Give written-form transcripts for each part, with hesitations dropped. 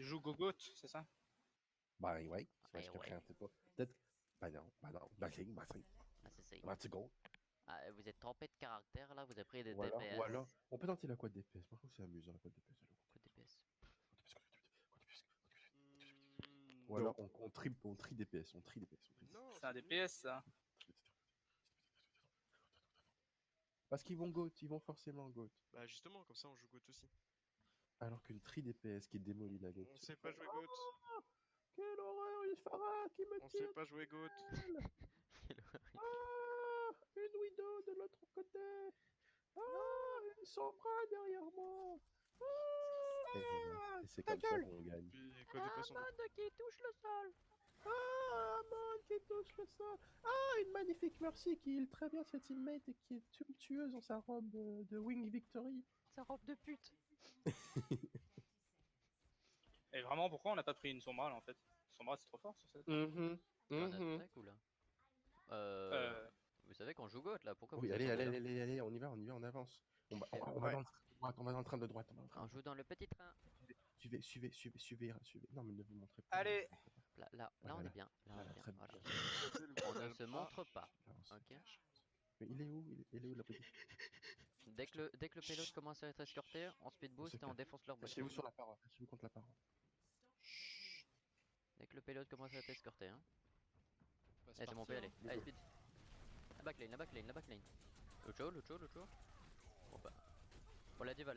Il joue Gogot, c'est ça? Bah ouais, c'est vrai Eh que ouais. je pas. Peut-être. Bah non. Bassing. Ah, c'est Let's go. Ah, vous êtes trompé de caractère là, vous avez pris des Ou alors, DPS. on peut tenter la quad DPS. Moi, je trouve que c'est amusant, la quad DPS. Quoi de DPS? Ou alors, on tri DPS. On tri DPS. Non, C'est un DPS, ça. Parce qu'ils vont GOAT, ils vont forcément GOAT. Bah justement, comme ça on joue GOAT aussi. Alors qu'une tri DPS qui démolit la GOAT. On sait pas jouer GOAT. Quelle horreur, une Pharah qui me On tire. sait pas jouer GOAT. Une Widow de l'autre côté. Une Sombra derrière moi. Et c'est comme ça qu'on gagne. Puis quoi DPS on doit... qui touche le sol. Amon qui touche le sol. Une magnifique Mercy qui heal très bien cette teammate et qui est tueuse dans sa robe de Wing Victory. Sa robe de pute. Et vraiment, pourquoi on n'a pas pris une Sombra là en fait? Sombra c'est trop fort sur cette. C'est très cool. Vous savez qu'on joue GOAT là, pourquoi Oui, vous êtes allez, on y va, on avance. On va dans le train de droite, On joue dans le petit train. Suivez. Non, mais ne vous montrez pas. Allez. Là, on est bien. Là, on est bien. Très Voilà. bien. On ne se montre pas. Là, on se Ok. cache. Mais il est où la petite? Dès que le payload commence à être escorté, on speed boost et on défonce leur base. Cachez-vous sur la paroi. Cachez-vous contre la paroi. Dès que le payload commence à être escorté, hein. Bah, Allez, c'est mon parti, PLA. hein. Allez, speed. La backline. Lucho. Bon bah. Bon, la diva.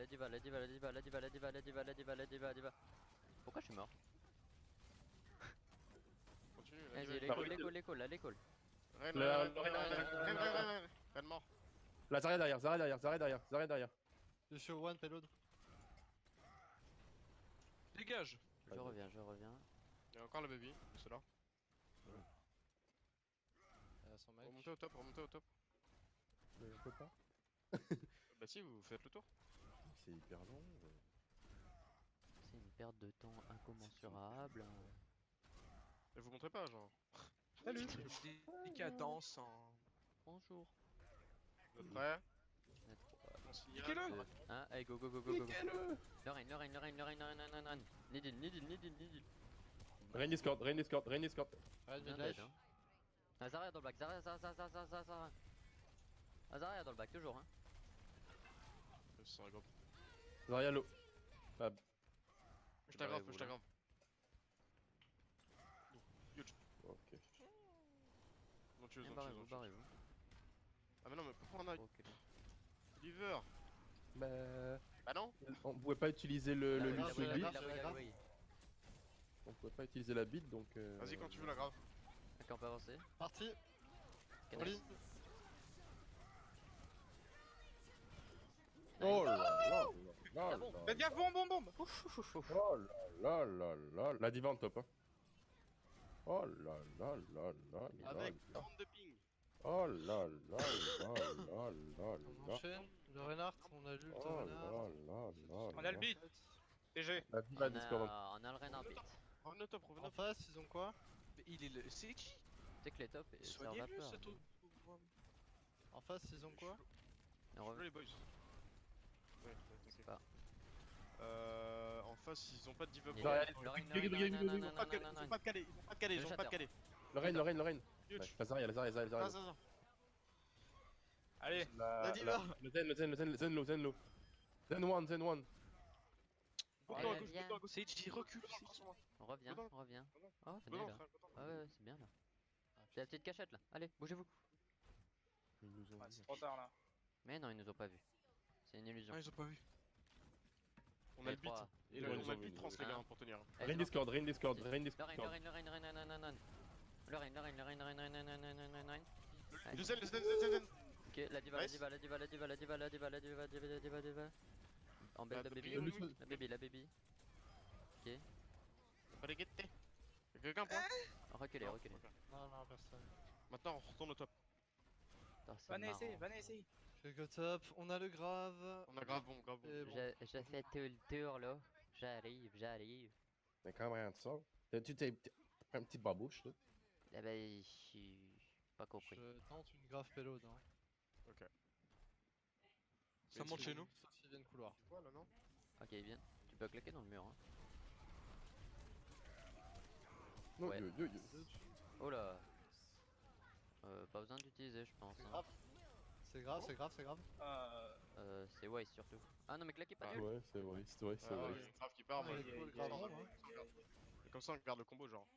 Pourquoi je suis mort? Continue. Vas-y, l'école. Reine mort. Là, Zarya derrière. Je suis au one payload. Dégage. Je reviens. Il y a encore le baby, c'est là. Son mec. Remontez au top. Mais on peut pas. Bah si, vous faites le tour. C'est hyper long. C'est une perte de temps incommensurable. Et vous montrez pas, genre. Salut. Décadence en... Bonjour. Vous êtes prêts? On Niquez-le. Hein, allez, go. Niquez-le. Le rain. Needle. Rain escort. Ouais, Bien midlife. dead, hein. Ah, Zarya dans le bac, Zarya. Ah, Zarya dans le bac, toujours, hein. C'est un groupe. Zarya low. Fab. Je t'aggrave. Ok. Non, tu veux, Barrez-vous. Ah mais non, mais pourquoi on a Ok. Liver? Bah. Bah non. On pouvait pas utiliser le La lead grave, sur la beat. grave, la grave. On pouvait pas utiliser la beat donc. Vas-y quand tu veux la grave. Ok, on peut avancer. Parti. Cadenas. Oli. Oh là là. Faites gaffe, bombe. Oh là. La diva en top, hein. Oh là là. Avec 30 de ping. Oh là là. On enchaîne. Le Reinhardt, on a lu le Oh Reinhardt. On a le beat. GG. La diva Discord. On a le Rein Beat. Revenez au top, En face, ils ont quoi? Mais il est le... C'est qui? Tu sais que les tops, ça va Soignez-le peur. ce truc. En face, ils ont quoi? On Je veux revient. les boys. Ouais, C'est pas. En face, ils ont pas de diva. Il y Zarya, a le Rein, Ils vont pas caler. Ils vont pas caler. Le Rain. Huge. Ouais, Zarya. Ça. Allez. La diva. Le Zen low. Zen one. Go à gauche. viens. Sage, il recule. On revient. Oh, venez Go là. frère. Ouais, c'est bien là. C'est la petite cachette là. Allez, bougez-vous. Ils nous ont Ouais, dit. c'est trop tard là. Mais non, ils nous ont pas vus. C'est une illusion. Ah, ils ont pas vu. On Les a le beat. trois. Et Ouais, on ils a ont le beat vu, trans, ils les ont gars, vu. pour tenir. Rain Discord. Le Rein. Le zen. Ok, la diva. En belle Bah, de baby. baby, La baby. Ok, Pas les guetter. Y'a quelqu'un point? reculez. Ok. Non, personne. Maintenant, on retourne au top. Attends, c'est marrant. Vanessa. Je go top. On a le grave. On a grave bon. Et bon. Je fais tout le tour là. J'arrive. Mais comment rien de ça? Tu t'es pris un petit babouche là. Eh ben, je suis pas compris. Je tente une grave payload. Hein. Ok. Mais Ça monte chez nous? Sauf s'ils viennent couloir. Tu vois là, non? Ok, bien. Tu peux claquer dans le mur. Hein. Non, Ouais. yo. Oh là. Pas besoin d'utiliser, je pense. C'est hein. grave. C'est grave, c'est grave, c'est grave. C'est Wise surtout. Ah non, mais claquez pas Ah. nul. Ouais, c'est vrai, c'est vrai, c'est Ah, vrai. ouais, grave qui part, moi. Ouais, je- cool, je- grave, je- hein. Et comme ça, on garde le combo, genre.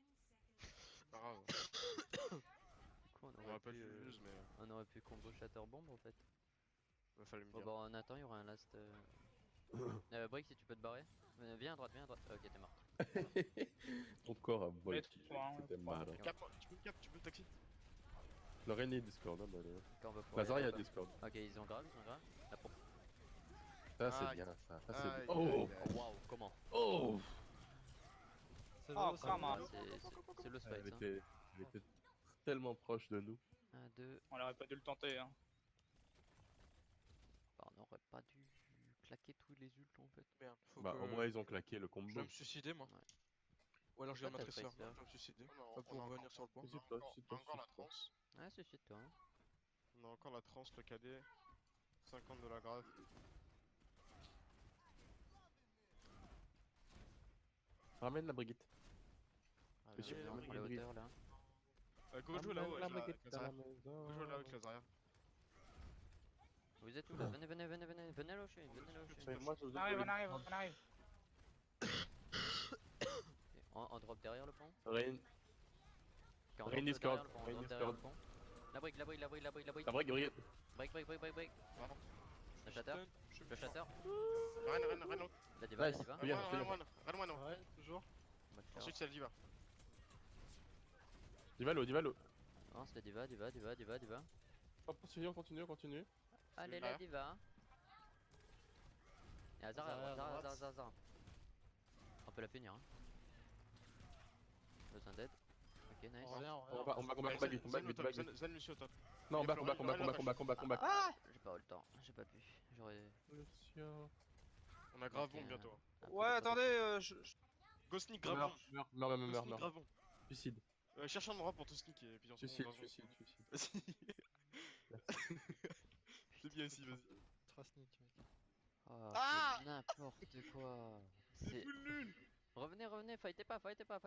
Pas grave. Du coup, On aurait pas pu use, mais on aurait pu combo Shatterbomb en fait. il fallait me Bon, dire. bah en attendant, il y aura un last. Brick, si tu peux te barrer. Viens à droite, viens à droite. Ok, t'es mort. Ton corps a volé. Mets-toi, hein, C'était mets-toi. malin. Tu peux le taxi? Le Reine est Discord, hein, bah, allez. Quand on va pour Lazare, il y a aller- Discord. Ok, ils ont grave, ils ont grave. La pro- Ça, c'est Aïe. bien, ça. Ça, c'est Aïe, bien. aïe, Oh! aïe. Waouh, comment Oh! C'est Oh, low, c'est come low. on. Ah, c'est le Elle fight. Hein. était tellement proche de nous. 1, 2. On aurait pas dû le tenter. Hein. Bah, on aurait pas dû claquer tous les ults en fait. Merde, faut Bah, que... au moins, ils ont claqué le Je combo. vais me suicider moi. Ouais. Ou alors je viens de ma Pourquoi t'as tracer. fait ça Je vais me suicider. On Pour a revenir sur le point. Suicide-toi, suicide-toi, encore la suicide-toi. transe. Ah, suicide-toi. Hein. On a encore la transe, le KD. 50 de la grave. Ramène la Brigitte. Ah, Monsieur, là, la on prend les Brigitte. hauteurs là. Go jouer là-haut Ramène la avec Brigitte la à la Zarya. maison. Go jouer là-haut avec la Zarya. Vous êtes où là Venez, venez, venez, venez, venez là où je suis, venez là où je suis. Mais moi, je On arrive, on arrive, on arrive. Ok, on drop derrière le pont. Reine. Ok, on Rain drop Discord, derrière le pont, on Rain drop derrière le Discord. pont. La brique, la brique, la brique, la brique, la brique. La Brigitte. Break, break, break, break, break. Pardon. Le shatter, le shatter. Reine. La diva, la Nice. diva. Regarde, Reine. Ouais, toujours. On va le faire. Ensuite, c'est le diva. Divalo. Non, c'est la diva, diva, diva, diva, diva. On continue. Allez là. la diva. Et Azar, Azar, Azar, Azar. Azar, Azar. On peut la punir. Hein. Besoin d'aide. Ok, nice. On revient, on On revient. va combat vite. Zen Lucie au top. Non, Il y a combat. J'ai pas eu le temps, j'ai pas pu. J'aurais. Lucio. On a grave Ok, bombe bientôt. un peu Ouais, de attendez, Go sneak, grave bombe. Meurs. Go sneak, grave bombe. Suicide. Cherche un endroit pour te sneak et puis ensuite on grave bombe. Suicide. C'est bien ici, vas-y. 3 sneak, mec. Oh, Ah c'est n'importe quoi. C'est. Full nul. Revenez, fightez pas. Fightez pas.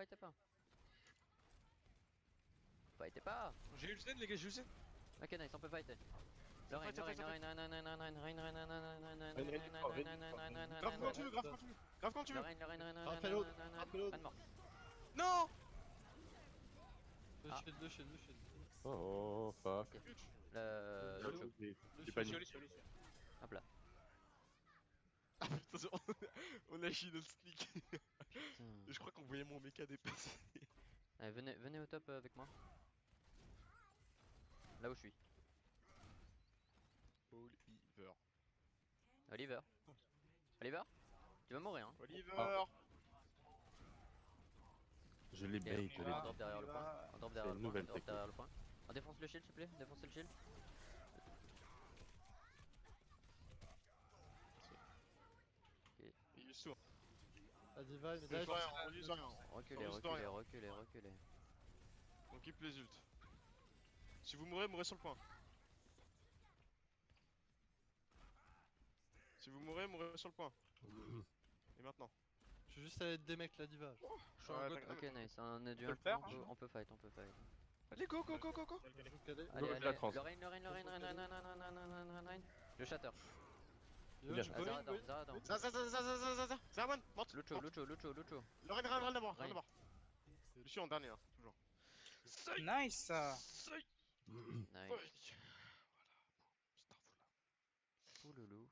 J'ai eu le zen les gars, j'ai eu le zen. Ok, nice, on peut fighter. Grave quand tu veux, grave quand tu veux. Grave quand tu veux. Reine mort. Non. Deux Ah. shield, deux shield, deux shield. Oh, fuck. Le show. J'ai pas dit. Lucio. Hop là. Attention, on a chié notre sneak. Putain. Et je crois qu'on voyait mon mecha dépasser. Allez, venez au top avec moi. Là où je suis. Oliver. Oliver Tu vas mourir hein. Oliver. Je l'ai Ok, bait, on drop derrière le va. point. On drop C'est derrière une le point. nouvelle On drop technique. derrière le point. On défonce le shield s'il te plaît. Défoncez le shield. Il est sourd. La diva, il On dash. use rien, on use rien. Reculez, On use de rien. reculez. On keep les ults. Si vous mourrez sur le point. Si vous mourrez sur le point. Et maintenant. Je suis juste allé démec la diva. Je suis un god. Ok, nice. On a dû peut le faire, on peut fight. Allez, go. Je vous caler. Allez, la trans. le Rain. Le shatter. Yo, Bien. tu Ah, peux Zara oui. down. Zarwan, monte. Lucho. Le Reine d'abord. Je suis en dernier, hein, toujours. Nice. Nice. Ouloulou.